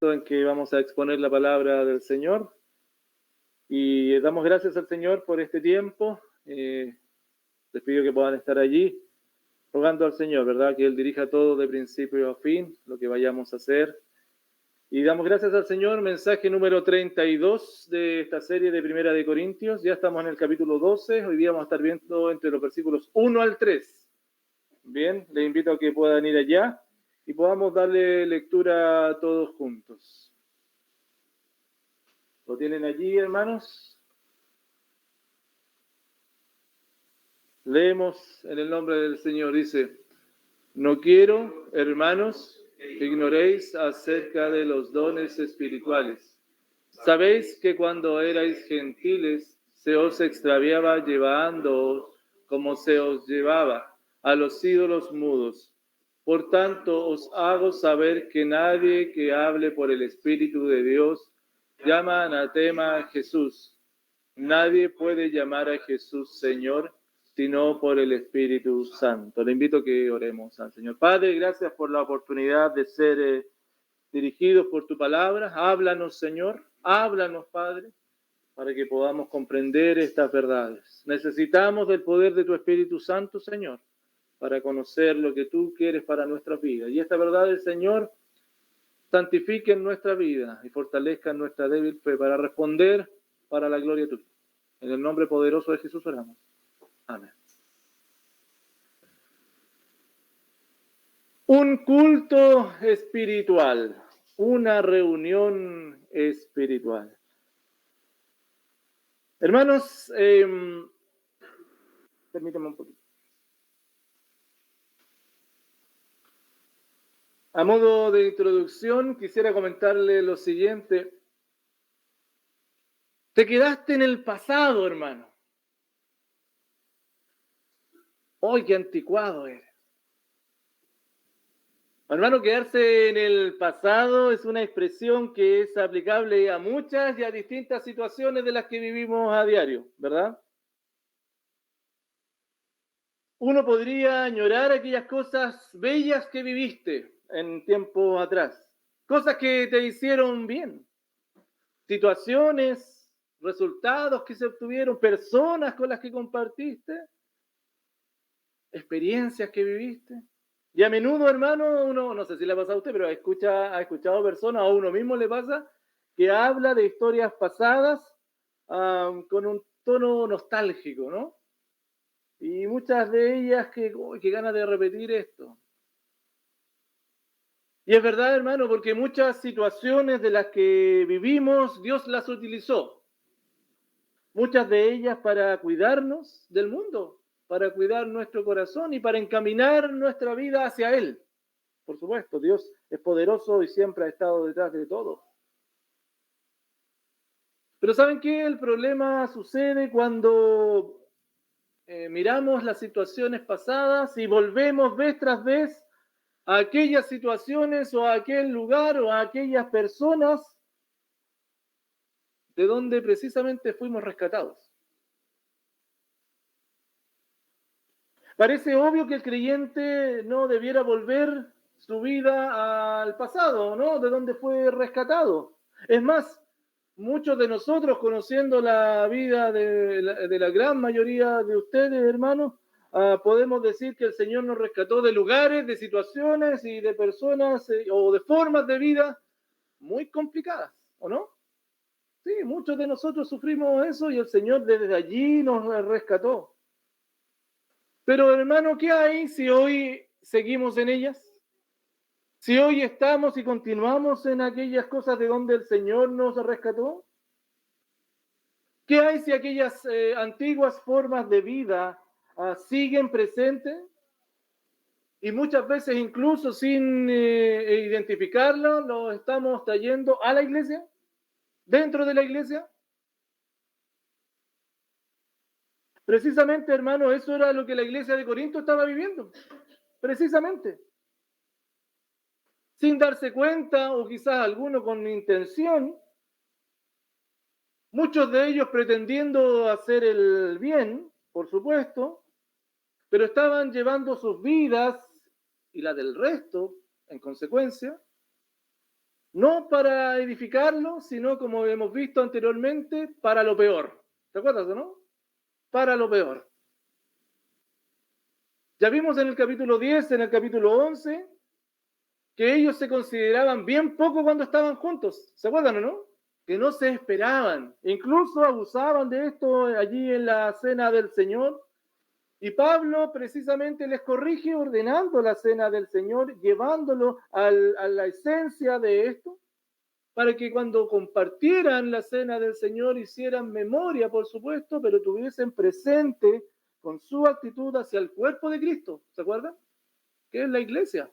momento en que vamos a exponer la palabra del Señor. Y damos gracias al Señor por este tiempo. Les pido que puedan estar allí, rogando al Señor, ¿verdad? Que Él dirija todo de principio a fin, lo que vayamos a hacer. Y damos gracias al Señor, mensaje número 32 de esta serie de Primera de Corintios. Ya estamos en el capítulo 12, hoy día vamos a estar viendo entre los versículos 1 al 3. Bien, les invito a que puedan ir allá y podamos darle lectura a todos juntos. ¿Lo tienen allí, hermanos? Leemos en el nombre del Señor, dice: no quiero, hermanos, que ignoréis acerca de los dones espirituales. Sabéis que cuando erais gentiles se os extraviaba llevándoos como se os llevaba a los ídolos mudos. Por tanto, os hago saber que nadie que hable por el Espíritu de Dios llama anatema a Jesús. Nadie puede llamar a Jesús Señor sino por el Espíritu Santo. Le invito a que oremos al Señor. Padre, gracias por la oportunidad de ser dirigidos por tu palabra. Háblanos, Señor. Háblanos, Padre, para que podamos comprender estas verdades. Necesitamos del poder de tu Espíritu Santo, Señor, para conocer lo que tú quieres para nuestras vidas. Y esta verdad del Señor santifique en nuestra vida y fortalezca en nuestra débil fe para responder para la gloria tuya. En el nombre poderoso de Jesús oramos. Amén. Un culto espiritual, una reunión espiritual. Hermanos, permítanme un poquito. A modo de introducción, quisiera comentarle lo siguiente. Te quedaste en el pasado, hermano. ¡Ay, qué anticuado eres! Hermano, quedarse en el pasado es una expresión que es aplicable a muchas y a distintas situaciones de las que vivimos a diario, ¿verdad? Uno podría añorar aquellas cosas bellas que viviste en tiempos atrás, cosas que te hicieron bien, situaciones, resultados que se obtuvieron, personas con las que compartiste, experiencias que viviste. Y a menudo, hermano, uno, no sé si le ha pasado a usted, pero ha escuchado personas, o a uno mismo le pasa, que habla de historias pasadas con un tono nostálgico, ¿no? Y muchas de ellas que ganas de repetir esto. Y es verdad, hermano, porque muchas situaciones de las que vivimos, Dios las utilizó. Muchas de ellas para cuidarnos del mundo, para cuidar nuestro corazón y para encaminar nuestra vida hacia Él. Por supuesto, Dios es poderoso y siempre ha estado detrás de todo. Pero ¿saben qué? El problema sucede cuando miramos las situaciones pasadas y volvemos vez tras vez a aquellas situaciones o a aquel lugar o a aquellas personas de donde precisamente fuimos rescatados. Parece obvio que el creyente no debiera volver su vida al pasado, ¿no? De donde fue rescatado. Es más, muchos de nosotros, conociendo la vida de la gran mayoría de ustedes, hermanos, podemos decir que el Señor nos rescató de lugares, de situaciones y de personas o de formas de vida muy complicadas, ¿o no? Sí, muchos de nosotros sufrimos eso y el Señor desde allí nos rescató. Pero hermano, ¿qué hay si hoy seguimos en ellas? Si hoy estamos y continuamos en aquellas cosas de donde el Señor nos rescató. ¿Qué hay si aquellas antiguas formas de vida siguen presentes? Y muchas veces incluso sin identificarlo, lo estamos trayendo a la iglesia, dentro de la iglesia. Precisamente, hermano, eso era lo que la iglesia de Corinto estaba viviendo. Precisamente. Sin darse cuenta, o quizás alguno con intención, muchos de ellos pretendiendo hacer el bien, por supuesto, pero estaban llevando sus vidas y la del resto, en consecuencia, No para edificarlo, sino, como hemos visto anteriormente, para lo peor. ¿Te acuerdas, no? Para lo peor. Ya vimos en el capítulo 10, en el capítulo 11, que ellos se consideraban bien poco cuando estaban juntos. ¿Se acuerdan o no? Que no se esperaban. Incluso abusaban de esto allí en la cena del Señor. Y Pablo precisamente les corrige ordenando la cena del Señor, llevándolo a la esencia de esto, para que cuando compartieran la cena del Señor hicieran memoria, por supuesto, pero tuviesen presente con su actitud hacia el cuerpo de Cristo. ¿Se acuerdan? Que es la iglesia.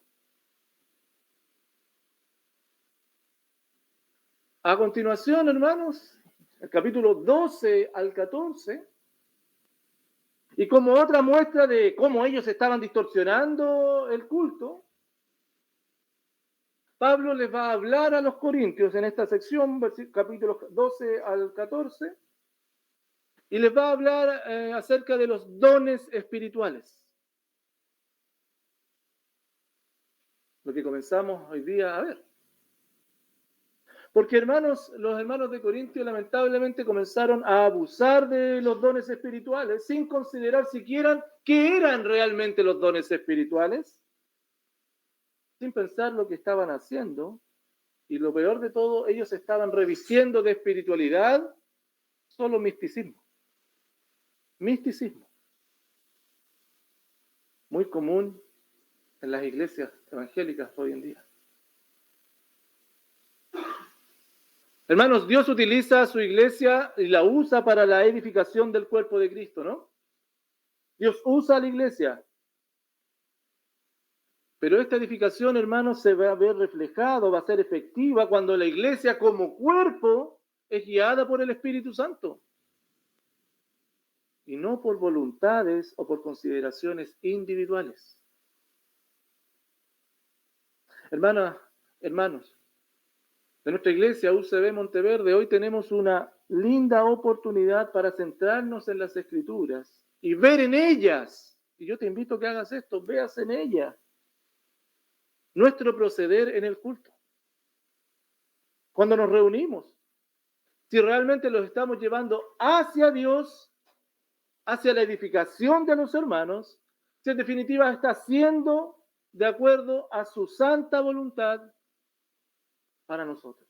A continuación, hermanos, el capítulo 12 al 14, y como otra muestra de cómo ellos estaban distorsionando el culto, Pablo les va a hablar a los corintios en esta sección, capítulos 12 al 14, y les va a hablar acerca de los dones espirituales. Lo que comenzamos hoy día a ver. Porque, hermanos, los hermanos de Corintios lamentablemente comenzaron a abusar de los dones espirituales sin considerar siquiera qué eran realmente los dones espirituales, sin pensar lo que estaban haciendo. Y lo peor de todo, ellos estaban revistiendo de espiritualidad solo misticismo. Misticismo. Muy común en las iglesias evangélicas hoy en día. Hermanos, Dios utiliza su iglesia y la usa para la edificación del cuerpo de Cristo, ¿no? Dios usa a la iglesia. Pero esta edificación, hermanos, se va a ver reflejado, va a ser efectiva cuando la iglesia como cuerpo es guiada por el Espíritu Santo. Y no por voluntades o por consideraciones individuales. Hermanos, de nuestra iglesia UCB Monteverde, hoy tenemos una linda oportunidad para centrarnos en las Escrituras y ver en ellas, y yo te invito a que hagas esto, veas en ellas nuestro proceder en el culto. Cuando nos reunimos, si realmente los estamos llevando hacia Dios, hacia la edificación de los hermanos, si en definitiva está siendo de acuerdo a su santa voluntad para nosotros.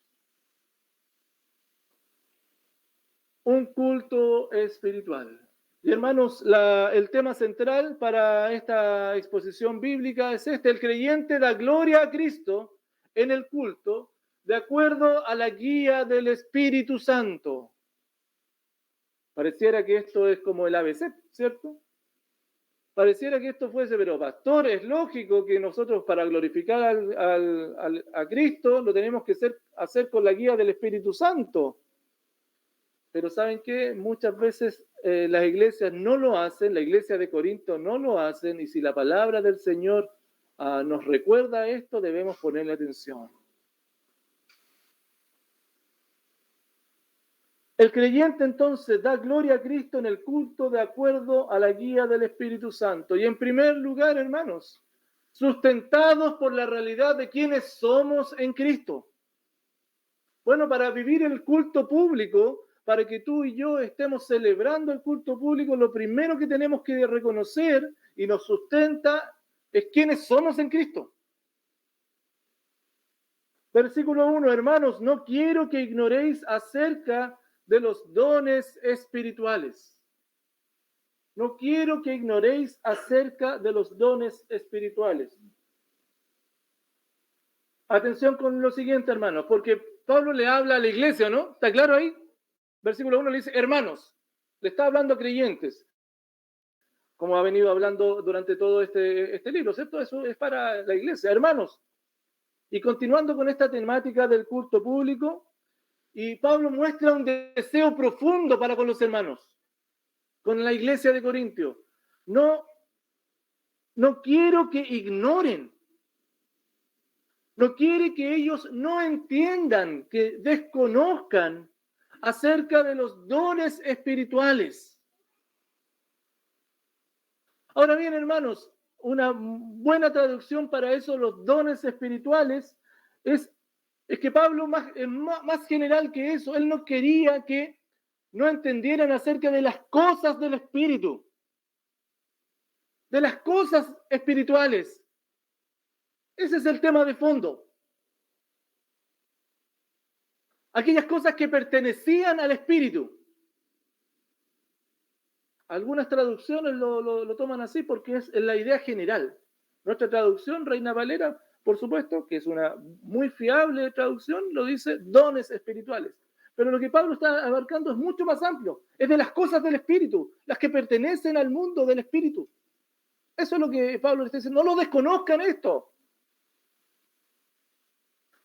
Un culto espiritual. Y hermanos, el tema central para esta exposición bíblica es este: el creyente da gloria a Cristo en el culto de acuerdo a la guía del Espíritu Santo. Pareciera que esto es como el ABC, ¿cierto? Pareciera que esto fuese, pero pastor, es lógico que nosotros para glorificar a Cristo lo tenemos que hacer con la guía del Espíritu Santo. Pero ¿saben qué? Muchas veces las iglesias no lo hacen, la iglesia de Corinto no lo hacen, y si la palabra del Señor nos recuerda esto, debemos ponerle atención. El creyente entonces da gloria a Cristo en el culto de acuerdo a la guía del Espíritu Santo. Y en primer lugar, hermanos, sustentados por la realidad de quienes somos en Cristo. Bueno, para vivir el culto público, para que tú y yo estemos celebrando el culto público, lo primero que tenemos que reconocer y nos sustenta es quiénes somos en Cristo. Versículo 1, hermanos, no quiero que ignoréis acerca de los dones espirituales. No quiero que ignoréis acerca de los dones espirituales. Atención con lo siguiente, hermanos, porque Pablo le habla a la iglesia, ¿no? ¿Está claro ahí? Versículo 1 le dice, hermanos, le está hablando a creyentes, como ha venido hablando durante todo este libro, ¿cierto? Eso es para la iglesia, hermanos. Y continuando con esta temática del culto público, y Pablo muestra un deseo profundo para con los hermanos, con la iglesia de Corintio. No quiero que ignoren. No quiere que ellos no entiendan, que desconozcan acerca de los dones espirituales. Ahora bien, hermanos, una buena traducción para eso, los dones espirituales, es Es que Pablo, más general que eso, él no quería que no entendieran acerca de las cosas del Espíritu, de las cosas espirituales. Ese es el tema de fondo. Aquellas cosas que pertenecían al Espíritu. Algunas traducciones lo toman así porque es la idea general. Nuestra traducción, Reina Valera, por supuesto, que es una muy fiable traducción, lo dice dones espirituales. Pero lo que Pablo está abarcando es mucho más amplio. Es de las cosas del Espíritu, las que pertenecen al mundo del Espíritu. Eso es lo que Pablo le está diciendo. No lo desconozcan esto.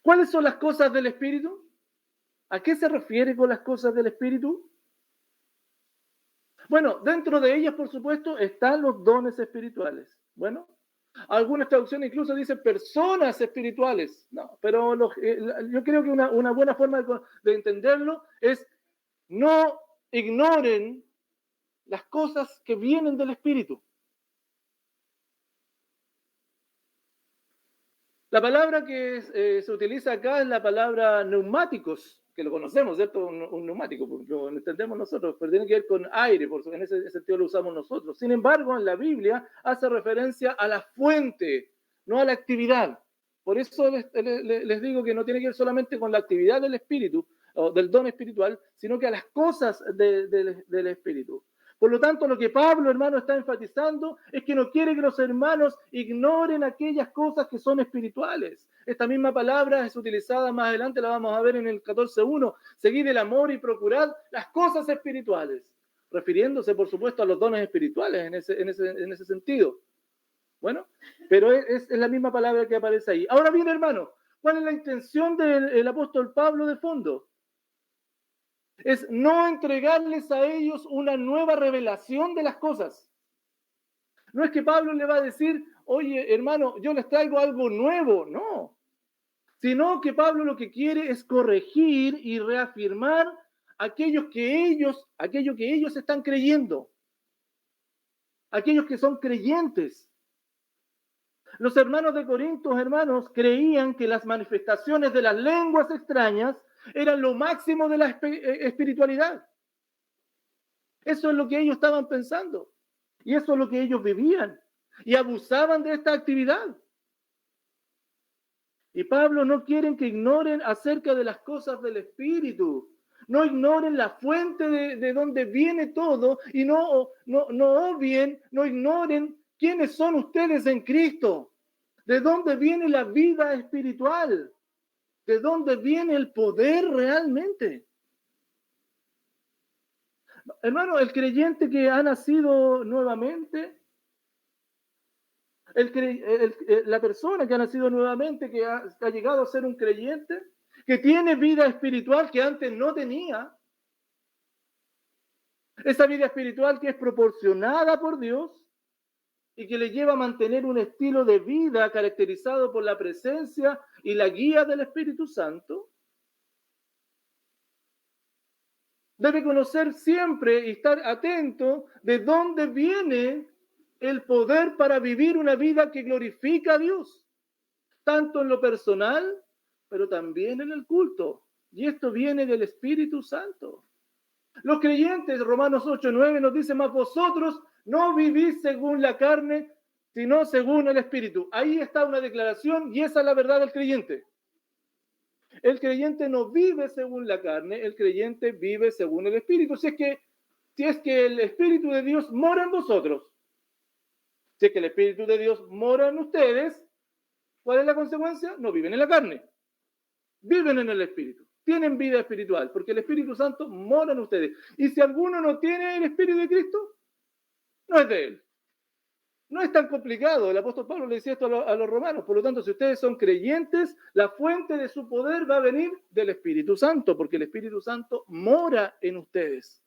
¿Cuáles son las cosas del Espíritu? ¿A qué se refiere con las cosas del Espíritu? Bueno, dentro de ellas, por supuesto, están los dones espirituales. Bueno, algunas traducciones incluso dicen personas espirituales. No, pero yo creo que una buena forma de entenderlo es no ignoren las cosas que vienen del Espíritu. La palabra que se utiliza acá es la palabra neumáticos, que lo conocemos, ¿cierto? Un neumático, lo entendemos nosotros, pero tiene que ver con aire, por eso en ese sentido lo usamos nosotros. Sin embargo, en la Biblia hace referencia a la fuente, no a la actividad. Por eso les digo que no tiene que ver solamente con la actividad del Espíritu, o del don espiritual, sino que a las cosas del Espíritu. Por lo tanto, lo que Pablo, hermano, está enfatizando es que no quiere que los hermanos ignoren aquellas cosas que son espirituales. Esta misma palabra es utilizada más adelante, la vamos a ver en el 14.1. Seguid el amor y procurad las cosas espirituales, refiriéndose, por supuesto, a los dones espirituales en ese sentido. Bueno, pero es la misma palabra que aparece ahí. Ahora bien, hermano, ¿cuál es la intención del apóstol Pablo de fondo? Es no entregarles a ellos una nueva revelación de las cosas. No es que Pablo le va a decir, oye, hermano, yo les traigo algo nuevo, no. Sino que Pablo lo que quiere es corregir y reafirmar aquello que ellos están creyendo. Aquellos que son creyentes. Los hermanos de Corinto, hermanos, creían que las manifestaciones de las lenguas extrañas eran lo máximo de la espiritualidad. Eso es lo que ellos estaban pensando. Y eso es lo que ellos vivían. Y abusaban de esta actividad. Y Pablo no quiere que ignoren acerca de las cosas del Espíritu. No ignoren la fuente de donde viene todo y no obvien, no ignoren quiénes son ustedes en Cristo. De dónde viene la vida espiritual. De dónde viene el poder realmente. Hermano, el creyente que ha nacido nuevamente, la persona que ha nacido nuevamente, que ha llegado a ser un creyente, que tiene vida espiritual que antes no tenía, esa vida espiritual que es proporcionada por Dios y que le lleva a mantener un estilo de vida caracterizado por la presencia y la guía del Espíritu Santo, debe conocer siempre y estar atento de dónde viene el poder para vivir una vida que glorifica a Dios, tanto en lo personal, pero también en el culto. Y esto viene del Espíritu Santo. Los creyentes, Romanos 8:9 nos dice, mas vosotros no vivís según la carne, sino según el Espíritu. Ahí está una declaración y esa es la verdad del creyente. El creyente no vive según la carne, el creyente vive según el Espíritu. Si es que el Espíritu de Dios mora en vosotros, si es que el Espíritu de Dios mora en ustedes, ¿cuál es la consecuencia? No viven en la carne, viven en el Espíritu, tienen vida espiritual, porque el Espíritu Santo mora en ustedes. Y si alguno no tiene el Espíritu de Cristo, no es de él. No es tan complicado. El apóstol Pablo le decía esto a los romanos. Por lo tanto, si ustedes son creyentes, la fuente de su poder va a venir del Espíritu Santo, porque el Espíritu Santo mora en ustedes.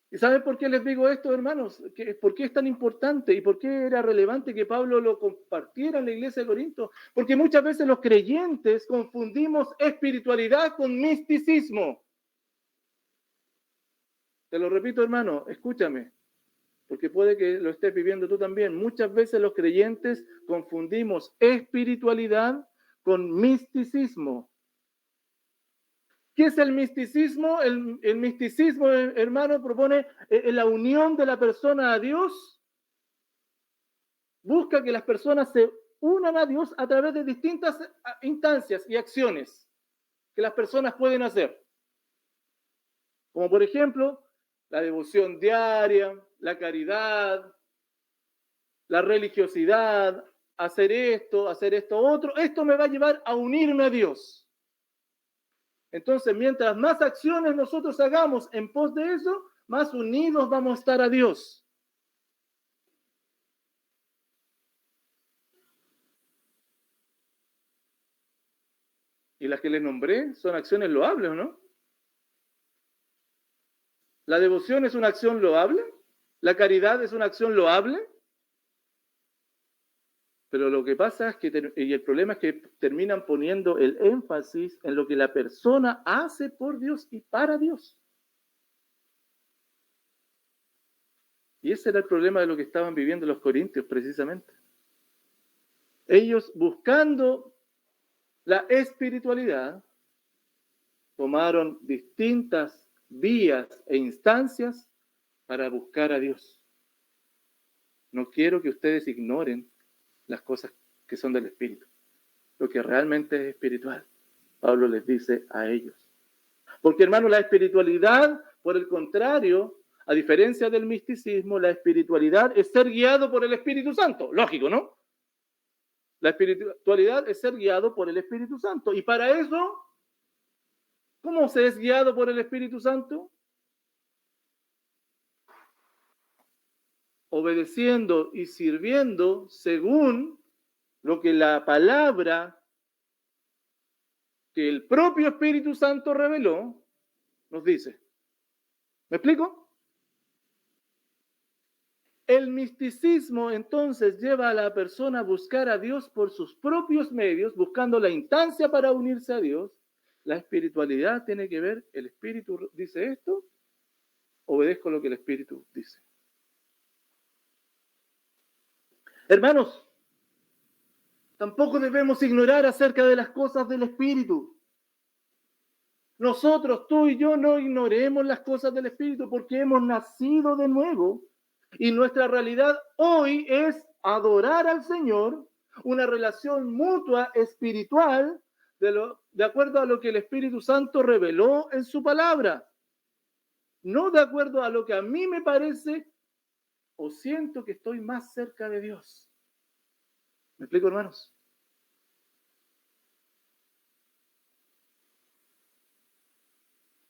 ¿Y saben por qué les digo esto, hermanos? ¿Por qué es tan importante y por qué era relevante que Pablo lo compartiera en la iglesia de Corinto? Porque muchas veces los creyentes confundimos espiritualidad con misticismo. Te lo repito, hermano, escúchame, porque puede que lo estés viviendo tú también. Muchas veces los creyentes confundimos espiritualidad con misticismo. ¿Qué es el misticismo? El misticismo, hermano, propone la unión de la persona a Dios. Busca que las personas se unan a Dios a través de distintas instancias y acciones que las personas pueden hacer. Como por ejemplo, la devoción diaria, la caridad, la religiosidad, hacer esto otro. Esto me va a llevar a unirme a Dios. Entonces, mientras más acciones nosotros hagamos en pos de eso, más unidos vamos a estar a Dios. Y las que les nombré son acciones loables, ¿no? La devoción es una acción loable, la caridad es una acción loable, pero lo que pasa es que, y el problema es que terminan poniendo el énfasis en lo que la persona hace por Dios y para Dios. Y ese era el problema de lo que estaban viviendo los corintios, precisamente. Ellos, buscando la espiritualidad, tomaron distintas vías e instancias para buscar a Dios. No quiero que ustedes ignoren las cosas que son del Espíritu, lo que realmente es espiritual. Pablo les dice a ellos. Porque, hermano, la espiritualidad, por el contrario, a diferencia del misticismo, la espiritualidad es ser guiado por el Espíritu Santo. Lógico, ¿no? La espiritualidad es ser guiado por el Espíritu Santo. Y para eso, ¿cómo se es guiado por el Espíritu Santo? Obedeciendo y sirviendo según lo que la palabra que el propio Espíritu Santo reveló nos dice. ¿Me explico? El misticismo entonces lleva a la persona a buscar a Dios por sus propios medios, buscando la instancia para unirse a Dios. La espiritualidad tiene que ver, el Espíritu dice esto, obedezco lo que el Espíritu dice. Hermanos, tampoco debemos ignorar acerca de las cosas del Espíritu. Nosotros, tú y yo, no ignoremos las cosas del Espíritu porque hemos nacido de nuevo. Y nuestra realidad hoy es adorar al Señor, una relación mutua espiritual de acuerdo a lo que el Espíritu Santo reveló en su palabra. No de acuerdo a lo que a mí me parece o siento que estoy más cerca de Dios. ¿Me explico, hermanos?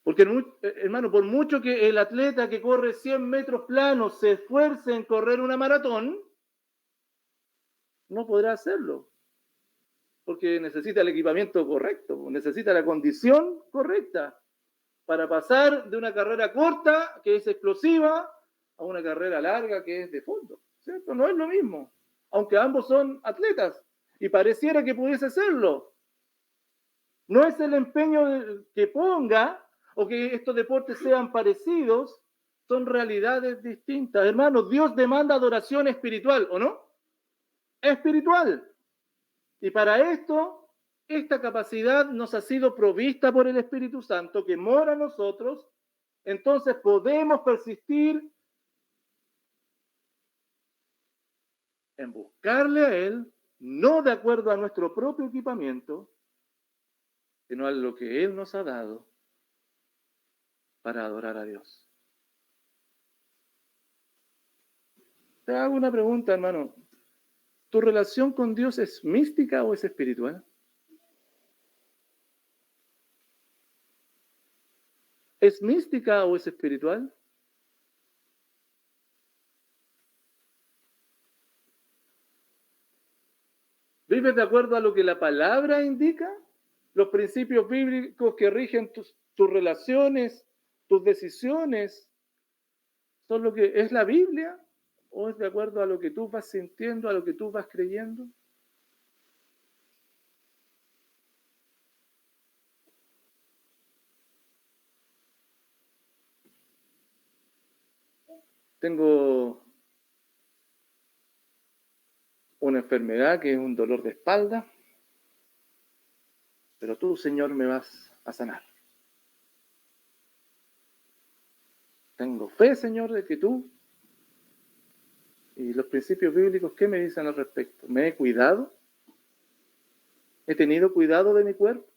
Porque, hermano, por mucho que el atleta que corre 100 metros planos se esfuerce en correr una maratón, no podrá hacerlo. Porque necesita el equipamiento correcto, necesita la condición correcta para pasar de una carrera corta, que es explosiva, a una carrera larga, que es de fondo. ¿Cierto? No es lo mismo. Aunque ambos son atletas y pareciera que pudiese serlo. No es el empeño que ponga o que estos deportes sean parecidos, son realidades distintas. Hermanos, Dios demanda adoración espiritual, ¿o no? Espiritual. Y para esto, esta capacidad nos ha sido provista por el Espíritu Santo que mora en nosotros. Entonces podemos persistir en buscarle a Él, no de acuerdo a nuestro propio equipamiento, sino a lo que Él nos ha dado para adorar a Dios. Te hago una pregunta, hermano. ¿Tu relación con Dios es mística o es espiritual? ¿Es mística o es espiritual? ¿Vives de acuerdo a lo que la palabra indica? Los principios bíblicos que rigen tus relaciones, tus decisiones, ¿son lo que es la Biblia? ¿O es de acuerdo a lo que tú vas sintiendo, a lo que tú vas creyendo? Tengo una enfermedad que es un dolor de espalda pero tú, Señor, me vas a sanar. Tengo fe, Señor, de que tú, y los principios bíblicos, ¿qué me dicen al respecto? ¿Me he cuidado? ¿He tenido cuidado de mi cuerpo?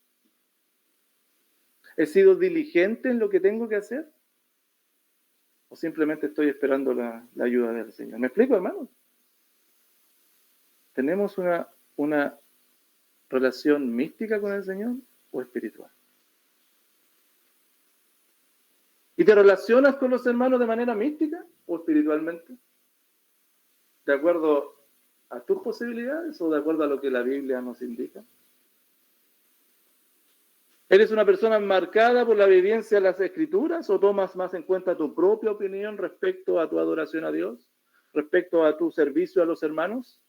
¿He sido diligente en lo que tengo que hacer? ¿O simplemente estoy esperando la ayuda del Señor? ¿Me explico, hermano? ¿Tenemos una relación mística con el Señor o espiritual? ¿Y te relacionas con los hermanos de manera mística o espiritualmente? ¿De acuerdo a tus posibilidades o de acuerdo a lo que la Biblia nos indica? ¿Eres una persona marcada por la obediencia a las Escrituras o tomas más en cuenta tu propia opinión respecto a tu adoración a Dios, respecto a tu servicio a los hermanos?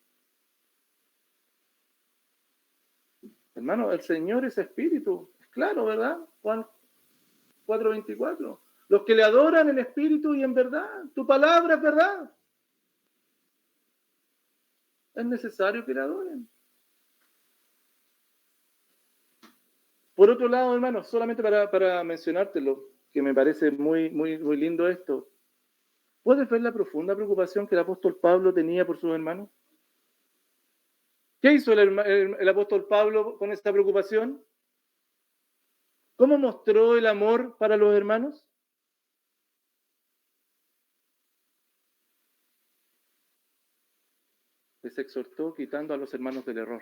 Hermano, el Señor es espíritu. Es claro, ¿verdad? Juan 4:24. Los que le adoran en espíritu y en verdad. Tu palabra es verdad. Es necesario que le adoren. Por otro lado, hermano, solamente para mencionártelo, que me parece muy lindo esto. ¿Puedes ver la profunda preocupación que el apóstol Pablo tenía por sus hermanos? ¿Qué hizo el apóstol Pablo con esta preocupación? ¿Cómo mostró el amor para los hermanos? Les exhortó quitando a los hermanos del error,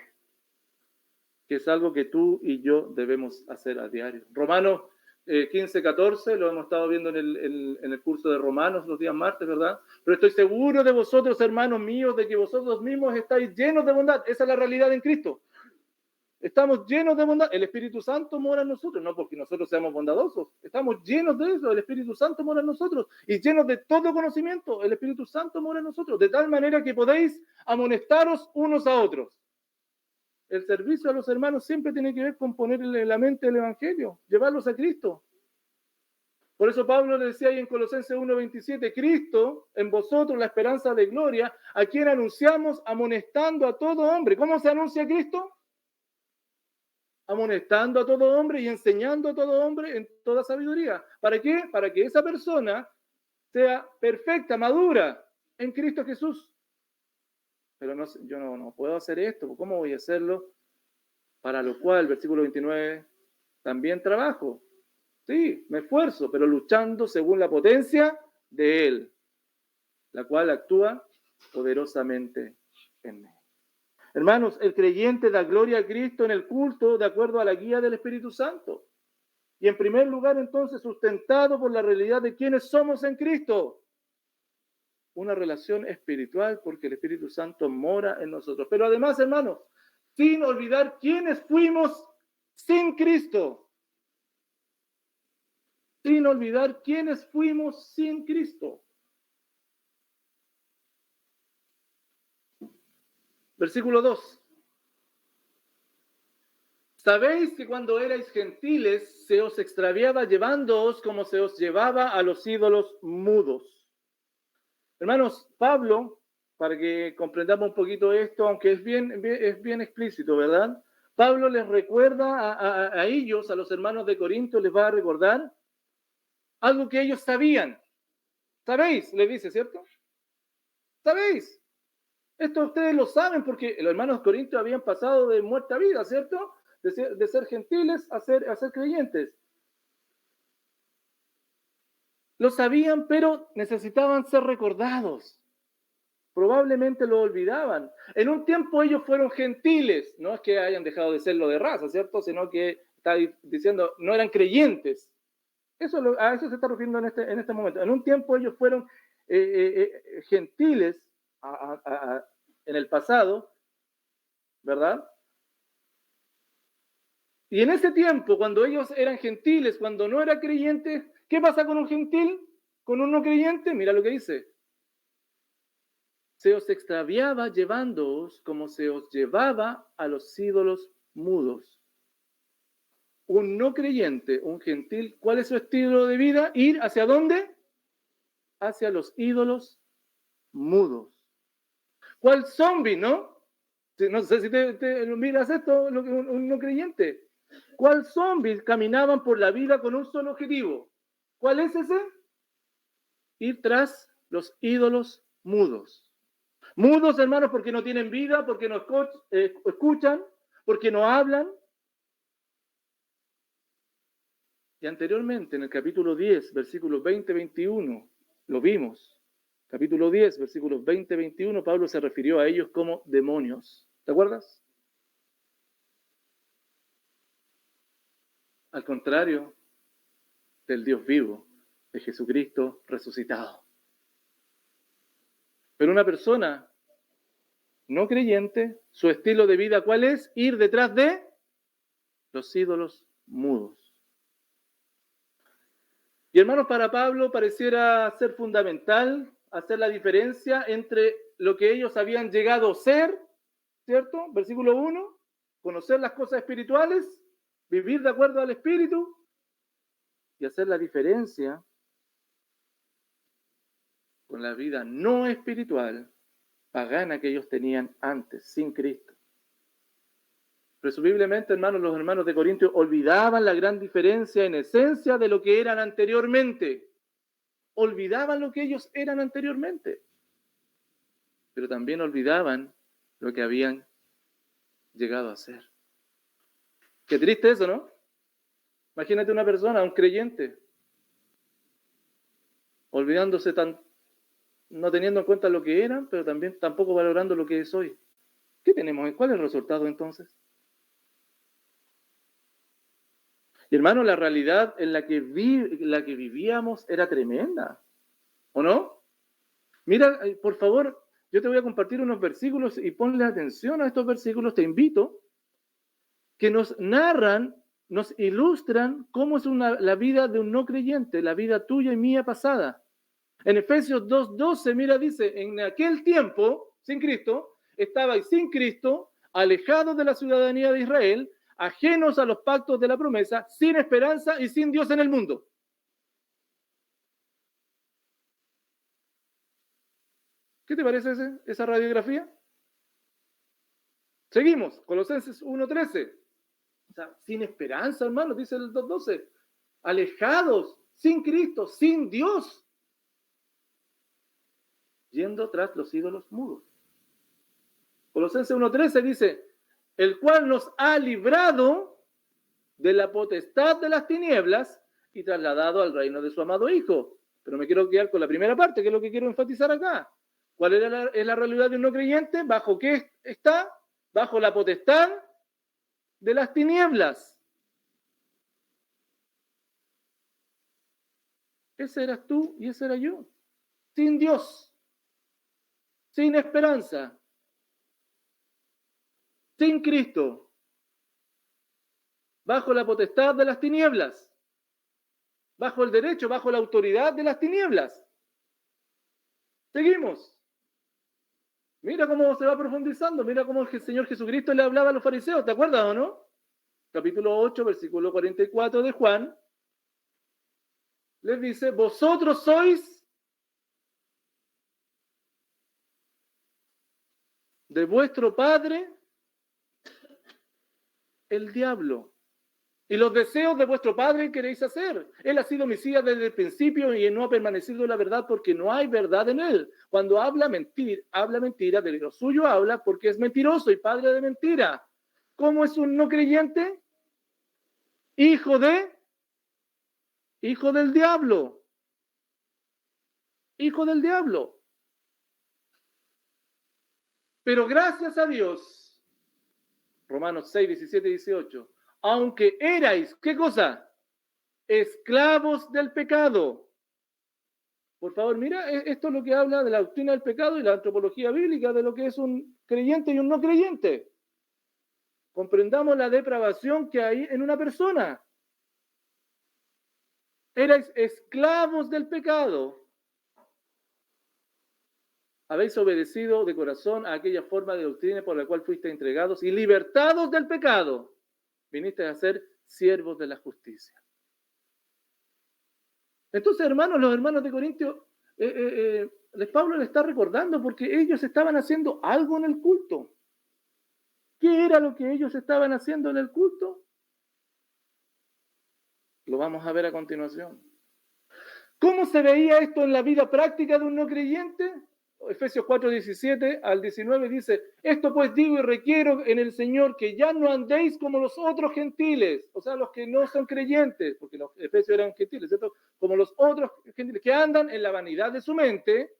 que es algo que tú y yo debemos hacer a diario. Romanos 15:14, lo hemos estado viendo en el curso de Romanos los días martes, ¿verdad? Pero estoy seguro de vosotros, hermanos míos, de que vosotros mismos estáis llenos de bondad. Esa es la realidad en Cristo. Estamos llenos de bondad. El Espíritu Santo mora en nosotros, no porque nosotros seamos bondadosos. Estamos llenos de eso. El Espíritu Santo mora en nosotros. Y llenos de todo conocimiento. El Espíritu Santo mora en nosotros. De tal manera que podéis amonestaros unos a otros. El servicio a los hermanos siempre tiene que ver con ponerle en la mente el Evangelio, llevarlos a Cristo. Por eso Pablo le decía ahí en Colosenses 1:27, Cristo en vosotros la esperanza de gloria, a quien anunciamos amonestando a todo hombre. ¿Cómo se anuncia Cristo? Amonestando a todo hombre y enseñando a todo hombre en toda sabiduría. ¿Para qué? Para que esa persona sea perfecta, madura en Cristo Jesús. Pero no, yo no puedo hacer esto. ¿Cómo voy a hacerlo? Para lo cual, versículo 29, también trabajo. Sí, me esfuerzo, pero luchando según la potencia de Él, la cual actúa poderosamente en mí. Hermanos, el creyente da gloria a Cristo en el culto de acuerdo a la guía del Espíritu Santo. Y en primer lugar, entonces, sustentado por la realidad de quiénes somos en Cristo. Una relación espiritual porque el Espíritu Santo mora en nosotros. Pero además, hermanos, sin olvidar quiénes fuimos sin Cristo. Sin olvidar quiénes fuimos sin Cristo. Versículo 2. Sabéis que cuando erais gentiles se os extraviaba llevándoos como se os llevaba a los ídolos mudos. Hermanos, Pablo, para que comprendamos un poquito esto, aunque es bien explícito, ¿verdad? Pablo les recuerda a ellos, a los hermanos de Corinto, les va a recordar algo que ellos sabían. ¿Sabéis? Les dice, ¿cierto? ¿Sabéis? Esto ustedes lo saben porque los hermanos de Corinto habían pasado de muerte a vida, ¿cierto? De ser gentiles a ser creyentes. Lo sabían, pero necesitaban ser recordados. Probablemente lo olvidaban. En un tiempo ellos fueron gentiles, no es que hayan dejado de serlo de raza, ¿cierto? Sino que está diciendo, no eran creyentes. A eso se está refiriendo en este momento. En un tiempo ellos fueron gentiles en el pasado, ¿verdad? Y en ese tiempo, cuando ellos eran gentiles, cuando no eran creyentes, ¿qué pasa con un gentil? ¿Con un no creyente? Mira lo que dice. Se os extraviaba llevándoos como se os llevaba a los ídolos mudos. Un no creyente, un gentil, ¿cuál es su estilo de vida? ¿Ir hacia dónde? Hacia los ídolos mudos. ¿Cuál zombie, no? No sé si te miras esto, un no creyente. ¿Cuál zombies caminaban por la vida con un solo objetivo? ¿Cuál es ese? Ir tras los ídolos mudos. Mudos, hermanos, porque no tienen vida, porque no escuchan, porque no hablan. Y anteriormente, en el capítulo 10, versículos 20-21, lo vimos. Capítulo 10, versículos 20-21, Pablo se refirió a ellos como demonios. ¿Te acuerdas? Al contrario del Dios vivo, de Jesucristo resucitado. Pero una persona no creyente, su estilo de vida, ¿cuál es? Ir detrás de los ídolos mudos. Y hermanos, para Pablo pareciera ser fundamental hacer la diferencia entre lo que ellos habían llegado a ser, ¿cierto? Versículo 1, conocer las cosas espirituales, vivir de acuerdo al Espíritu, y hacer la diferencia con la vida no espiritual, pagana que ellos tenían antes, sin Cristo. Presumiblemente, hermanos, los hermanos de Corintios olvidaban la gran diferencia en esencia de lo que eran anteriormente. Olvidaban lo que ellos eran anteriormente. Pero también olvidaban lo que habían llegado a ser. Qué triste eso, ¿no? Imagínate una persona, un creyente, olvidándose no teniendo en cuenta lo que eran, pero también tampoco valorando lo que es hoy. ¿Qué tenemos? ¿Cuál es el resultado entonces? Y hermano, la realidad en la que vivíamos era tremenda, ¿o no? Mira, por favor, yo te voy a compartir unos versículos y ponle atención a estos versículos, te invito, que nos narran, nos ilustran cómo es la vida de un no creyente, la vida tuya y mía pasada. En Efesios 2:12, mira, dice, en aquel tiempo, sin Cristo, estabais sin Cristo, alejados de la ciudadanía de Israel, ajenos a los pactos de la promesa, sin esperanza y sin Dios en el mundo. ¿Qué te parece esa radiografía? Seguimos, Colosenses 1:13. O sea, sin esperanza, hermano, dice el 2:12. Alejados, sin Cristo, sin Dios. Yendo tras los ídolos mudos. Colosenses 1:13 dice, el cual nos ha librado de la potestad de las tinieblas y trasladado al reino de su amado Hijo. Pero me quiero quedar con la primera parte, que es lo que quiero enfatizar acá. ¿Cuál es la realidad de un no creyente? ¿Bajo qué está? Bajo la potestad de las tinieblas. Ese eras tú y ese era yo. Sin Dios, sin esperanza, sin Cristo, bajo la potestad de las tinieblas, bajo el derecho, bajo la autoridad de las tinieblas. Seguimos. Mira cómo se va profundizando, mira cómo el Señor Jesucristo le hablaba a los fariseos, ¿te acuerdas o no? Capítulo 8, versículo 44 de Juan, les dice, vosotros sois de vuestro padre el diablo. Y los deseos de vuestro padre queréis hacer. Él ha sido homicida desde el principio y no ha permanecido en la verdad porque no hay verdad en él. Cuando habla mentira, de lo suyo habla porque es mentiroso y padre de mentira. ¿Cómo es un no creyente? Hijo del diablo. Hijo del diablo. Pero gracias a Dios, Romanos 6, 17 y 18, aunque erais, ¿qué cosa? Esclavos del pecado. Por favor, mira, esto es lo que habla de la doctrina del pecado y la antropología bíblica de lo que es un creyente y un no creyente. Comprendamos la depravación que hay en una persona. Erais esclavos del pecado. Habéis obedecido de corazón a aquella forma de doctrina por la cual fuiste entregados y libertados del pecado. Viniste a ser siervos de la justicia. Entonces, hermanos, los hermanos de Corintios, Pablo le está recordando porque ellos estaban haciendo algo en el culto. ¿Qué era lo que ellos estaban haciendo en el culto? Lo vamos a ver a continuación. ¿Cómo se veía esto en la vida práctica de un no creyente? Efesios 4, 17 al 19 dice, esto pues digo y requiero en el Señor que ya no andéis como los otros gentiles, o sea, los que no son creyentes, porque los efesios eran gentiles, ¿cierto? Como los otros gentiles que andan en la vanidad de su mente,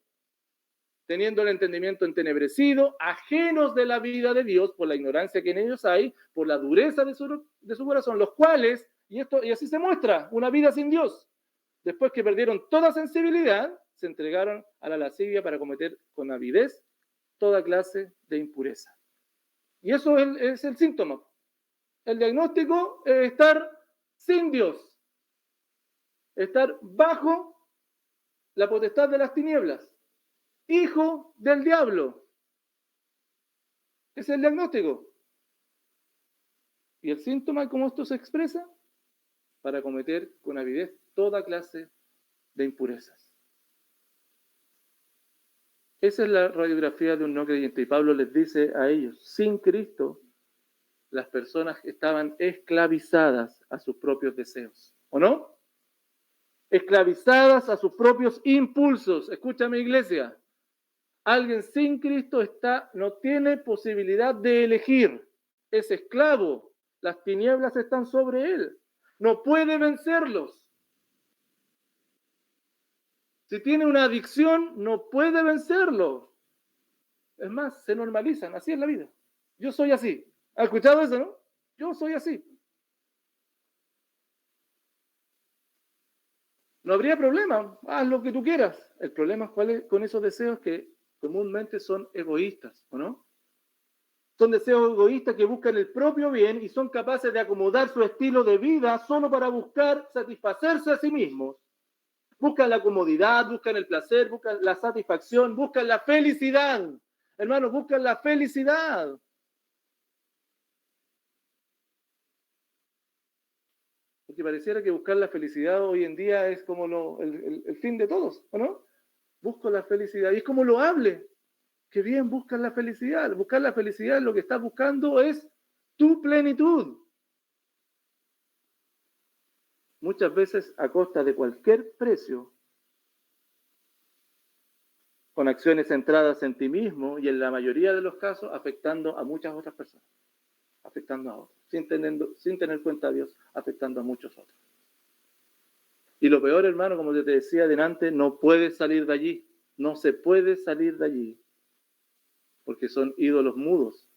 teniendo el entendimiento entenebrecido, ajenos de la vida de Dios por la ignorancia que en ellos hay, por la dureza de su corazón, los cuales, y así se muestra, una vida sin Dios. Después que perdieron toda sensibilidad, se entregaron a la lascivia para cometer con avidez toda clase de impureza. Y eso es el síntoma. El diagnóstico es estar sin Dios, estar bajo la potestad de las tinieblas, hijo del diablo. Ese es el diagnóstico. ¿Y el síntoma, cómo esto se expresa? Para cometer con avidez toda clase de impurezas. Esa es la radiografía de un no creyente. Y Pablo les dice a ellos, sin Cristo, las personas estaban esclavizadas a sus propios deseos. ¿O no? Esclavizadas a sus propios impulsos. Escúchame, iglesia. Alguien sin Cristo no tiene posibilidad de elegir. Es esclavo. Las tinieblas están sobre él. No puede vencerlos. Si tiene una adicción, no puede vencerlo. Es más, se normalizan. Así es la vida. Yo soy así. ¿Has escuchado eso, no? Yo soy así. No habría problema. Haz lo que tú quieras. El problema es cuál es con esos deseos que comúnmente son egoístas, ¿o no? Son deseos egoístas que buscan el propio bien y son capaces de acomodar su estilo de vida solo para buscar satisfacerse a sí mismos. Buscan la comodidad, buscan el placer, buscan la satisfacción, buscan la felicidad. Hermanos, buscan la felicidad. Porque pareciera que buscar la felicidad hoy en día es como el fin de todos, ¿o no? Busco la felicidad. Y es como lo hable. Que bien buscan la felicidad. Buscar la felicidad, lo que estás buscando es tu plenitud. Muchas veces a costa de cualquier precio, con acciones centradas en ti mismo y en la mayoría de los casos afectando a muchas otras personas, afectando a otros, sin tener cuenta a Dios, afectando a muchos otros. Y lo peor, hermano, como te decía delante, no puedes salir de allí, no se puede salir de allí, porque son ídolos mudos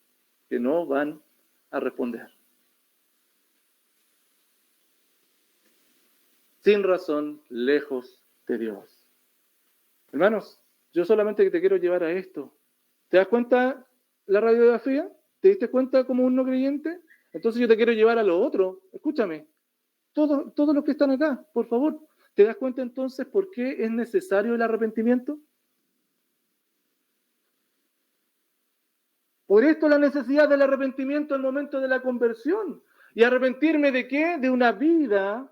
que no van a responder. Sin razón, lejos de Dios. Hermanos, yo solamente te quiero llevar a esto. ¿Te das cuenta la radiografía? ¿Te diste cuenta como un no creyente? Entonces yo te quiero llevar a lo otro. Escúchame. Todos los que están acá, por favor. ¿Te das cuenta entonces por qué es necesario el arrepentimiento? Por esto la necesidad del arrepentimiento al momento de la conversión. ¿Y arrepentirme de qué? De una vida,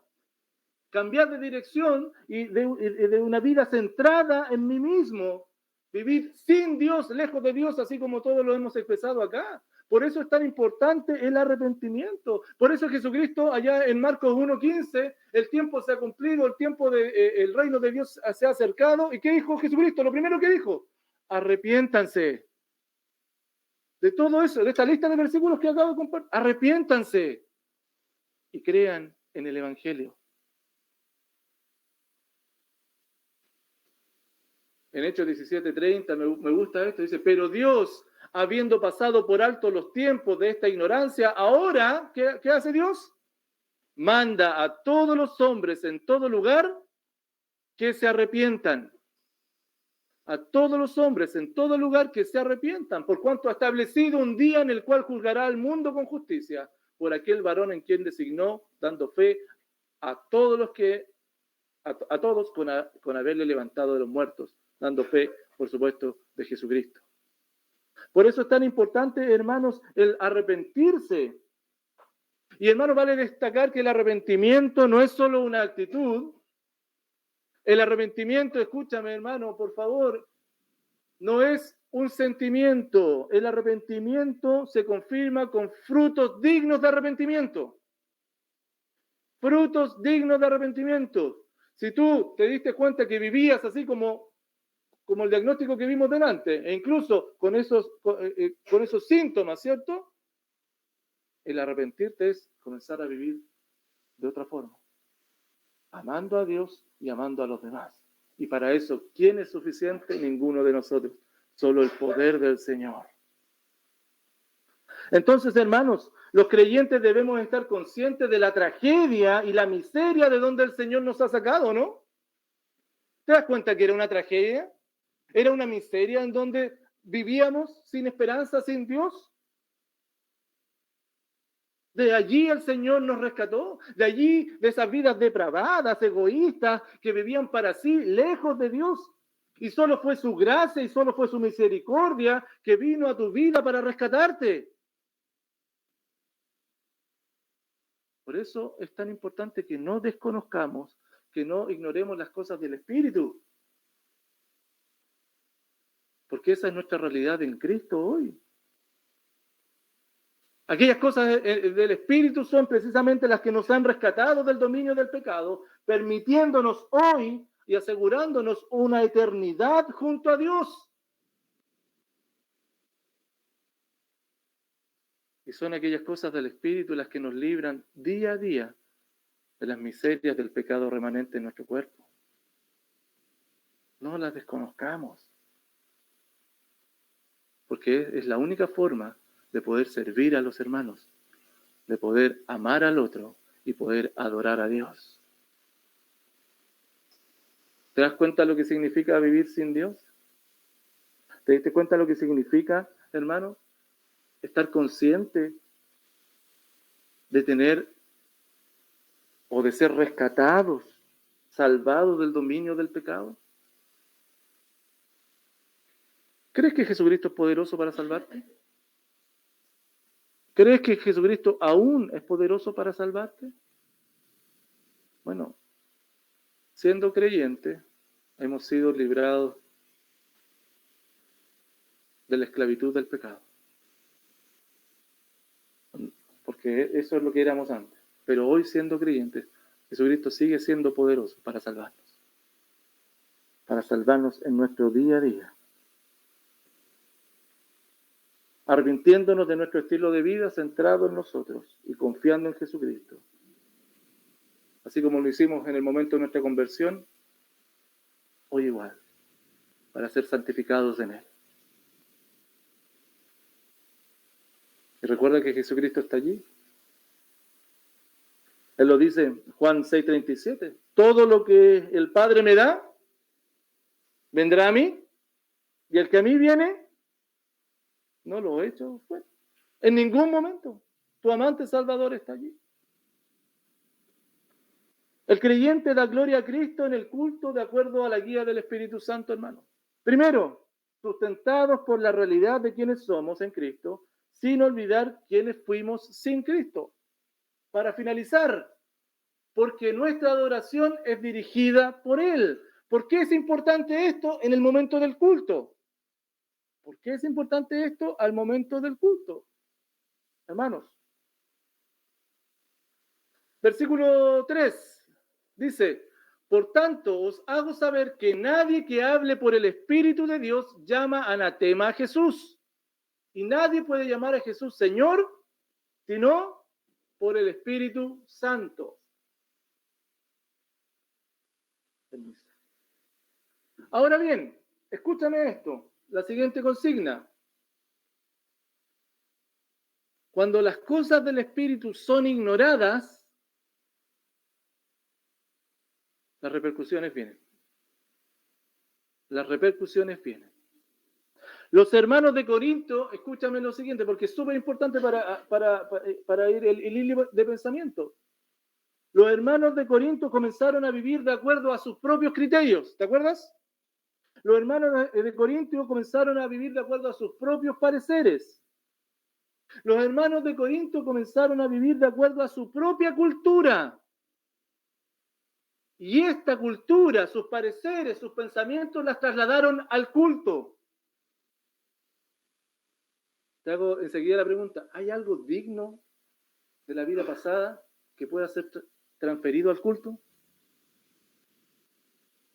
cambiar de dirección y de una vida centrada en mí mismo. Vivir sin Dios, lejos de Dios, así como todos lo hemos expresado acá. Por eso es tan importante el arrepentimiento. Por eso Jesucristo, allá en Marcos 1:15, el tiempo se ha cumplido, el tiempo el reino de Dios se ha acercado. ¿Y qué dijo Jesucristo? Lo primero que dijo, arrepiéntanse. De todo eso, de esta lista de versículos que acabo de compartir, arrepiéntanse y crean en el Evangelio. En Hechos 17:30 me gusta esto, dice, pero Dios, habiendo pasado por alto los tiempos de esta ignorancia, ahora, ¿qué hace Dios? Manda a todos los hombres en todo lugar que se arrepientan. A todos los hombres en todo lugar que se arrepientan, por cuanto ha establecido un día en el cual juzgará al mundo con justicia, por aquel varón en quien designó, dando fe a todos los que, a todos con haberle levantado de los muertos, dando fe, por supuesto, de Jesucristo. Por eso es tan importante, hermanos, el arrepentirse. Y, hermanos, vale destacar que el arrepentimiento no es solo una actitud. El arrepentimiento, escúchame, hermano, por favor, no es un sentimiento. El arrepentimiento se confirma con frutos dignos de arrepentimiento. frutos dignos de arrepentimiento. Si tú te diste cuenta que vivías así como el diagnóstico que vimos delante, e incluso con esos síntomas, ¿cierto? El arrepentirte es comenzar a vivir de otra forma, amando a Dios y amando a los demás. Y para eso, ¿quién es suficiente? Ninguno de nosotros, solo el poder del Señor. Entonces, hermanos, los creyentes debemos estar conscientes de la tragedia y la miseria de donde el Señor nos ha sacado, ¿no? ¿Te das cuenta que era una tragedia? ¿Era una miseria en donde vivíamos sin esperanza, sin Dios? De allí el Señor nos rescató, de allí, de esas vidas depravadas, egoístas, que vivían para sí, lejos de Dios. Y solo fue su gracia y solo fue su misericordia que vino a tu vida para rescatarte. Por eso es tan importante que no desconozcamos, que no ignoremos las cosas del Espíritu. Porque esa es nuestra realidad en Cristo hoy. Aquellas cosas del Espíritu son precisamente las que nos han rescatado del dominio del pecado, permitiéndonos hoy y asegurándonos una eternidad junto a Dios. Y son aquellas cosas del Espíritu las que nos libran día a día de las miserias del pecado remanente en nuestro cuerpo. No las desconozcamos, porque es la única forma de poder servir a los hermanos, de poder amar al otro y poder adorar a Dios. ¿Te das cuenta lo que significa vivir sin Dios? ¿Te diste cuenta lo que significa, hermano? Estar consciente de tener o de ser rescatados, salvados del dominio del pecado. ¿Crees que Jesucristo es poderoso para salvarte? ¿Crees que Jesucristo aún es poderoso para salvarte? Bueno, siendo creyentes, hemos sido librados de la esclavitud del pecado. Porque eso es lo que éramos antes. Pero hoy, siendo creyentes, Jesucristo sigue siendo poderoso para salvarnos en nuestro día a día. Arrepintiéndonos de nuestro estilo de vida centrado en nosotros y confiando en Jesucristo. Así como lo hicimos en el momento de nuestra conversión, hoy igual, para ser santificados en Él. Y recuerda que Jesucristo está allí. Él lo dice en Juan 6:37. Todo lo que el Padre me da, vendrá a mí, y el que a mí viene, no lo he hecho fuera. En ningún momento. Tu amante Salvador está allí. El creyente da gloria a Cristo en el culto de acuerdo a la guía del Espíritu Santo, hermano. Primero, sustentados por la realidad de quienes somos en Cristo, sin olvidar quiénes fuimos sin Cristo. Para finalizar, porque nuestra adoración es dirigida por Él. ¿Por qué es importante esto en el momento del culto? ¿Por qué es importante esto al momento del culto? Hermanos, versículo 3 dice: por tanto, os hago saber que nadie que hable por el Espíritu de Dios llama anatema a Jesús. Y nadie puede llamar a Jesús Señor, sino por el Espíritu Santo. Ahora bien, escúchame esto, la siguiente consigna. Cuando las cosas del Espíritu son ignoradas, las repercusiones vienen. Las repercusiones vienen. Los hermanos de Corinto, escúchame lo siguiente, porque es súper importante para ir el hilo de pensamiento. Los hermanos de Corinto comenzaron a vivir de acuerdo a sus propios criterios, ¿te acuerdas? Los hermanos de Corinto comenzaron a vivir de acuerdo a sus propios pareceres. Los hermanos de Corinto comenzaron a vivir de acuerdo a su propia cultura. Y esta cultura, sus pareceres, sus pensamientos, las trasladaron al culto. Te hago enseguida la pregunta, ¿hay algo digno de la vida pasada que pueda ser transferido al culto?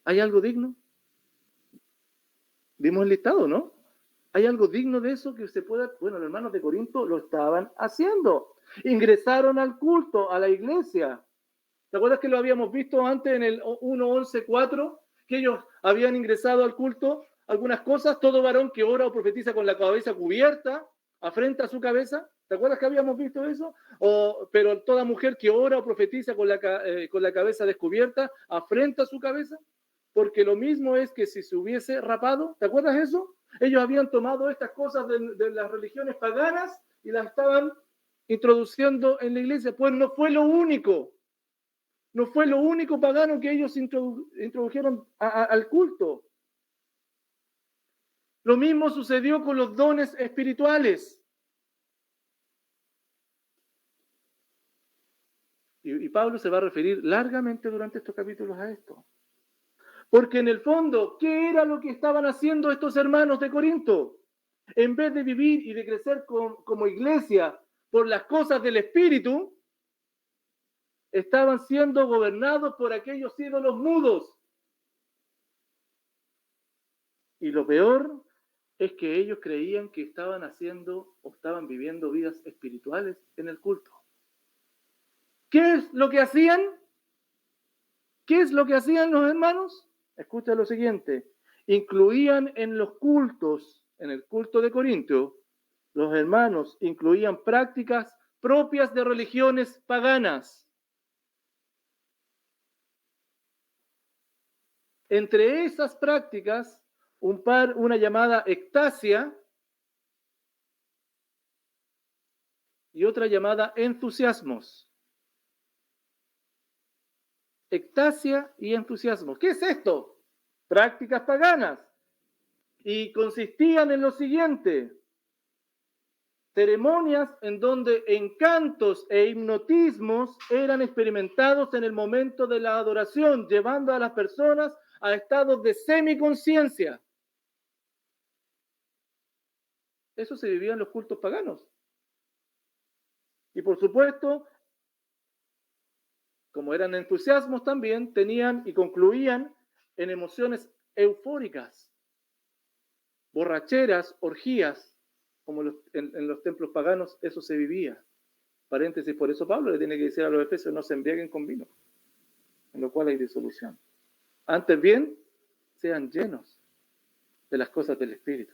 ¿Hay algo digno? Dimos el listado, ¿no? ¿Hay algo digno de eso que se pueda? Bueno, los hermanos de Corinto lo estaban haciendo. Ingresaron al culto, a la iglesia. ¿Te acuerdas que lo habíamos visto antes en el 1:11:4? Que ellos habían ingresado al culto, algunas cosas, todo varón que ora o profetiza con la cabeza cubierta, afrenta su cabeza. ¿Te acuerdas que habíamos visto eso? Pero toda mujer que ora o profetiza con la cabeza descubierta, afrenta su cabeza. Porque lo mismo es que si se hubiese rapado, ¿te acuerdas eso? Ellos habían tomado estas cosas de las religiones paganas y las estaban introduciendo en la iglesia. Pues no fue lo único. No fue lo único pagano que ellos introdujeron al culto. Lo mismo sucedió con los dones espirituales. Y Pablo se va a referir largamente durante estos capítulos a esto. Porque en el fondo, ¿qué era lo que estaban haciendo estos hermanos de Corinto? En vez de vivir y de crecer como iglesia por las cosas del Espíritu, estaban siendo gobernados por aquellos ídolos mudos. Y lo peor es que ellos creían que estaban haciendo o estaban viviendo vidas espirituales en el culto. ¿Qué es lo que hacían? ¿Qué es lo que hacían los hermanos? Escucha lo siguiente. Incluían en los cultos, en el culto de Corinto, los hermanos incluían prácticas propias de religiones paganas. Entre esas prácticas, una llamada ectasia y otra llamada entusiasmos. Ectasia y entusiasmo. ¿Qué es esto? Prácticas paganas. Y consistían en lo siguiente: ceremonias en donde encantos e hipnotismos eran experimentados en el momento de la adoración, llevando a las personas a estados de semiconciencia. Eso se vivía en los cultos paganos. Y por supuesto, como eran entusiasmos también, tenían y concluían en emociones eufóricas, borracheras, orgías, como en los templos paganos eso se vivía. Paréntesis, por eso Pablo le tiene que decir a los efesios: no se embriaguen con vino, en lo cual hay disolución. Antes bien, sean llenos de las cosas del Espíritu.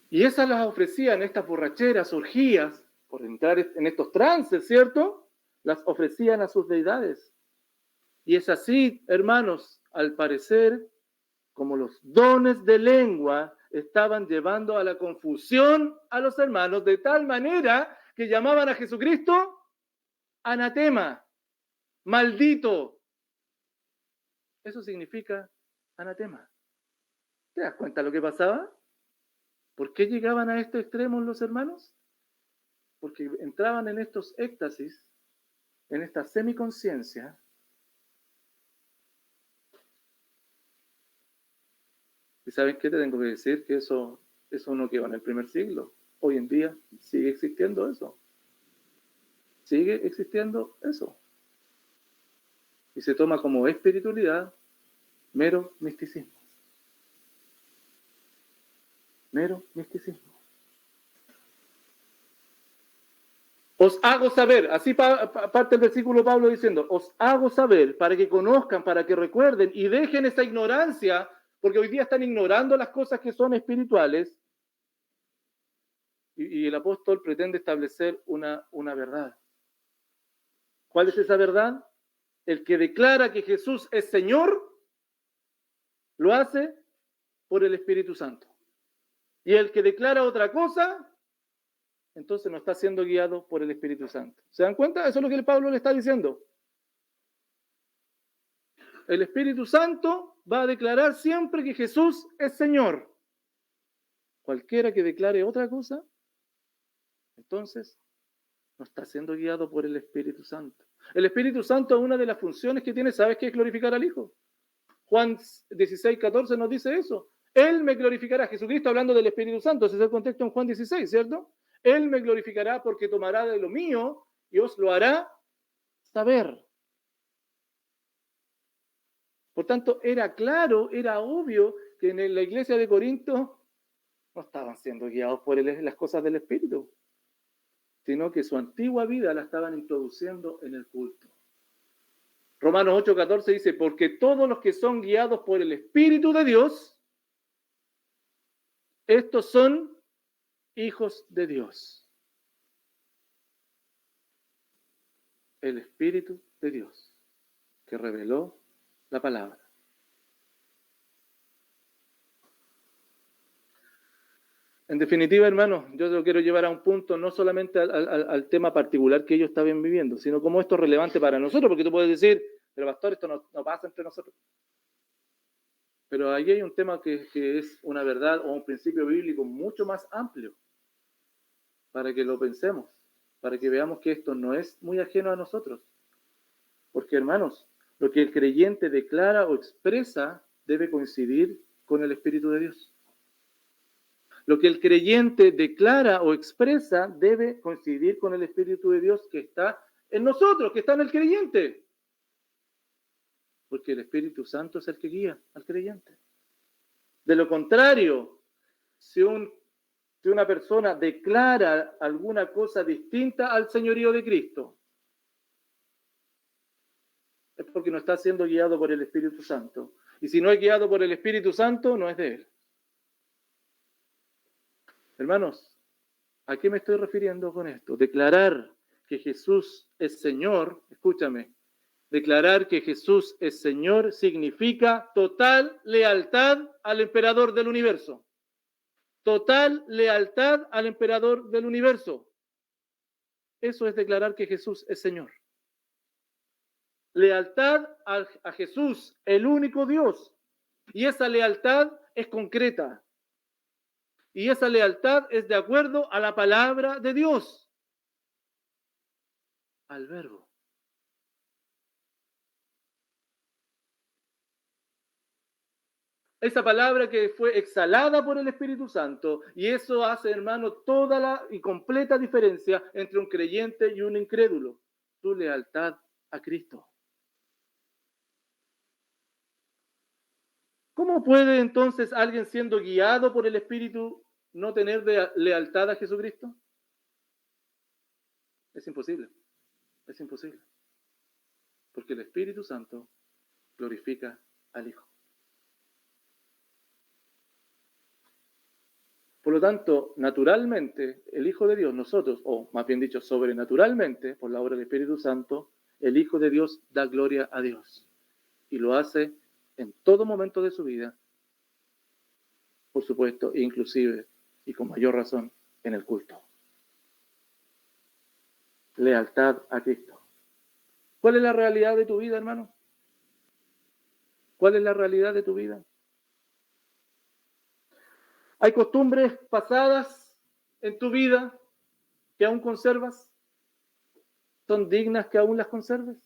Y esas las ofrecían, estas borracheras, orgías, por entrar en estos trances, ¿cierto? Las ofrecían a sus deidades. Y es así, hermanos, al parecer, como los dones de lengua estaban llevando a la confusión a los hermanos, de tal manera que llamaban a Jesucristo anatema, maldito. Eso significa anatema. ¿Te das cuenta de lo que pasaba? ¿Por qué llegaban a estos extremos los hermanos? Porque entraban en estos éxtasis, en esta semiconciencia. ¿Y saben qué te tengo que decir? Que eso no quedó en el primer siglo. Hoy en día sigue existiendo eso. Sigue existiendo eso. Y se toma como espiritualidad mero misticismo. Mero misticismo. Os hago saber, así parte el versículo Pablo diciendo: os hago saber para que conozcan, para que recuerden y dejen esa ignorancia, porque hoy día están ignorando las cosas que son espirituales, y el apóstol pretende establecer una verdad. ¿Cuál es esa verdad? El que declara que Jesús es Señor, lo hace por el Espíritu Santo. Y el que declara otra cosa, entonces no está siendo guiado por el Espíritu Santo. ¿Se dan cuenta? Eso es lo que Pablo le está diciendo. El Espíritu Santo va a declarar siempre que Jesús es Señor. Cualquiera que declare otra cosa, entonces no está siendo guiado por el Espíritu Santo. El Espíritu Santo, una de las funciones que tiene, ¿sabes qué es? Glorificar al Hijo. Juan 16:14 nos dice eso. Él me glorificará. Jesucristo hablando del Espíritu Santo. Ese es el contexto en Juan 16, ¿cierto? Él me glorificará porque tomará de lo mío y os lo hará saber. Por tanto, era claro, era obvio que en la iglesia de Corinto no estaban siendo guiados por las cosas del Espíritu, sino que su antigua vida la estaban introduciendo en el culto. Romanos 8:14 dice, porque todos los que son guiados por el Espíritu de Dios, estos son hijos de Dios. El Espíritu de Dios, que reveló la palabra. En definitiva, hermanos, yo lo quiero llevar a un punto, no solamente al tema particular que ellos estaban viviendo, sino cómo esto es relevante para nosotros, porque tú puedes decir, pero pastor, esto no pasa entre nosotros. Pero ahí hay un tema que es una verdad o un principio bíblico mucho más amplio, para que lo pensemos, para que veamos que esto no es muy ajeno a nosotros. Porque, hermanos, lo que el creyente declara o expresa debe coincidir con el Espíritu de Dios. Lo que el creyente declara o expresa debe coincidir con el Espíritu de Dios que está en nosotros, que está en el creyente. Porque el Espíritu Santo es el que guía al creyente. De lo contrario, si una persona declara alguna cosa distinta al señorío de Cristo, es porque no está siendo guiado por el Espíritu Santo. Y si no es guiado por el Espíritu Santo, no es de él. Hermanos, ¿a qué me estoy refiriendo con esto? Declarar que Jesús es Señor, escúchame, declarar que Jesús es Señor significa total lealtad al emperador del universo. Total lealtad al emperador del universo. Eso es declarar que Jesús es Señor. Lealtad a Jesús, el único Dios. Y esa lealtad es concreta. Y esa lealtad es de acuerdo a la palabra de Dios. Al verbo. Esa palabra que fue exhalada por el Espíritu Santo. Y eso hace, hermano, toda la y completa diferencia entre un creyente y un incrédulo. Tu lealtad a Cristo. ¿Cómo puede entonces alguien siendo guiado por el Espíritu no tener lealtad a Jesucristo? Es imposible. Es imposible. Porque el Espíritu Santo glorifica al Hijo. Por lo tanto, naturalmente, el Hijo de Dios, nosotros, o más bien dicho, sobrenaturalmente, por la obra del Espíritu Santo, el Hijo de Dios da gloria a Dios. Y lo hace en todo momento de su vida, por supuesto, inclusive, y con mayor razón, en el culto. Lealtad a Cristo. ¿Cuál es la realidad de tu vida, hermano? ¿Cuál es la realidad de tu vida? ¿Hay costumbres pasadas en tu vida que aún conservas? ¿Son dignas que aún las conserves?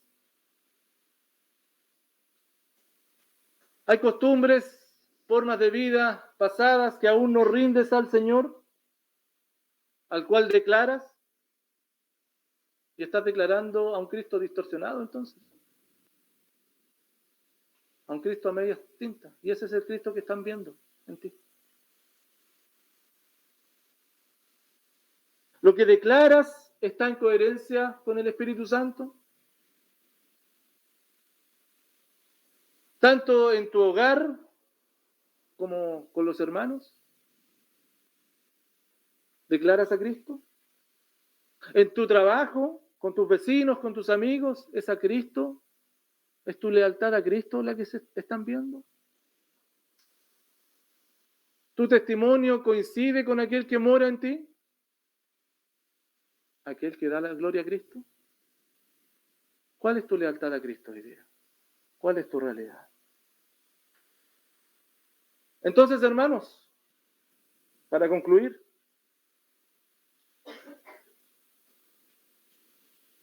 ¿Hay costumbres, formas de vida pasadas que aún no rindes al Señor, al cual declaras? ¿Y estás declarando a un Cristo distorsionado entonces? A un Cristo a medias tintas. Y ese es el Cristo que están viendo en ti. ¿Lo que declaras está en coherencia con el Espíritu Santo? Tanto en tu hogar como con los hermanos. ¿Declaras a Cristo? En tu trabajo, con tus vecinos, con tus amigos, ¿es a Cristo? ¿Es tu lealtad a Cristo la que se están viendo? ¿Tu testimonio coincide con aquel que mora en ti? ¿Aquel que da la gloria a Cristo? ¿Cuál es tu lealtad a Cristo hoy día? ¿Cuál es tu realidad? Entonces, hermanos, para concluir,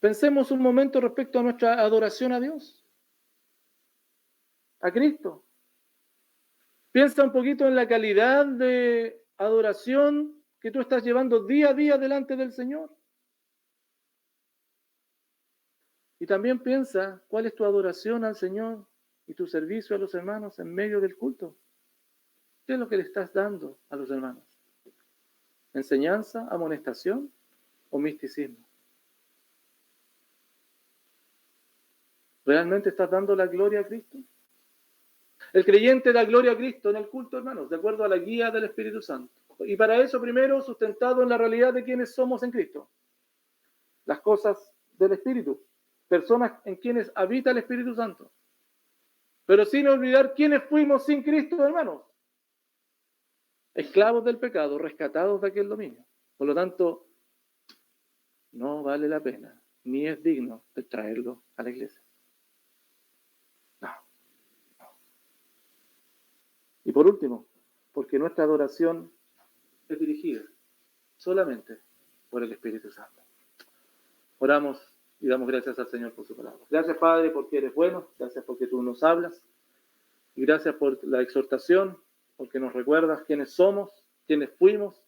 pensemos un momento respecto a nuestra adoración a Dios, a Cristo. Piensa un poquito en la calidad de adoración que tú estás llevando día a día delante del Señor. Y también piensa cuál es tu adoración al Señor y tu servicio a los hermanos en medio del culto. ¿Qué es lo que le estás dando a los hermanos? ¿Enseñanza, amonestación o misticismo? ¿Realmente estás dando la gloria a Cristo? El creyente da gloria a Cristo en el culto, hermanos, de acuerdo a la guía del Espíritu Santo. Y para eso, primero, sustentado en la realidad de quienes somos en Cristo. Las cosas del Espíritu. Personas en quienes habita el Espíritu Santo. Pero sin olvidar quiénes fuimos sin Cristo, hermanos. Esclavos del pecado, rescatados de aquel dominio. Por lo tanto, no vale la pena, ni es digno de traerlo a la iglesia. No. Y por último, porque nuestra adoración es dirigida solamente por el Espíritu Santo. Oramos y damos gracias al Señor por su palabra. Gracias, Padre, porque eres bueno. Gracias porque tú nos hablas. Y gracias por la exhortación, porque nos recuerdas quiénes somos, quiénes fuimos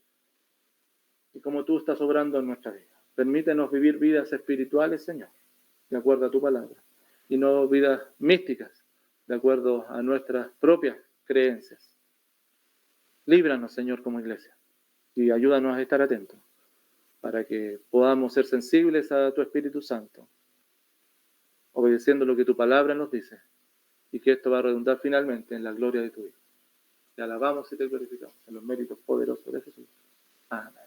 y cómo tú estás obrando en nuestra vida. Permítenos vivir vidas espirituales, Señor, de acuerdo a tu palabra, y no vidas místicas, de acuerdo a nuestras propias creencias. Líbranos, Señor, como iglesia, y ayúdanos a estar atentos para que podamos ser sensibles a tu Espíritu Santo, obedeciendo lo que tu palabra nos dice, y que esto va a redundar finalmente en la gloria de tu Hijo. Te alabamos y te glorificamos en los méritos poderosos de Jesús. Amén.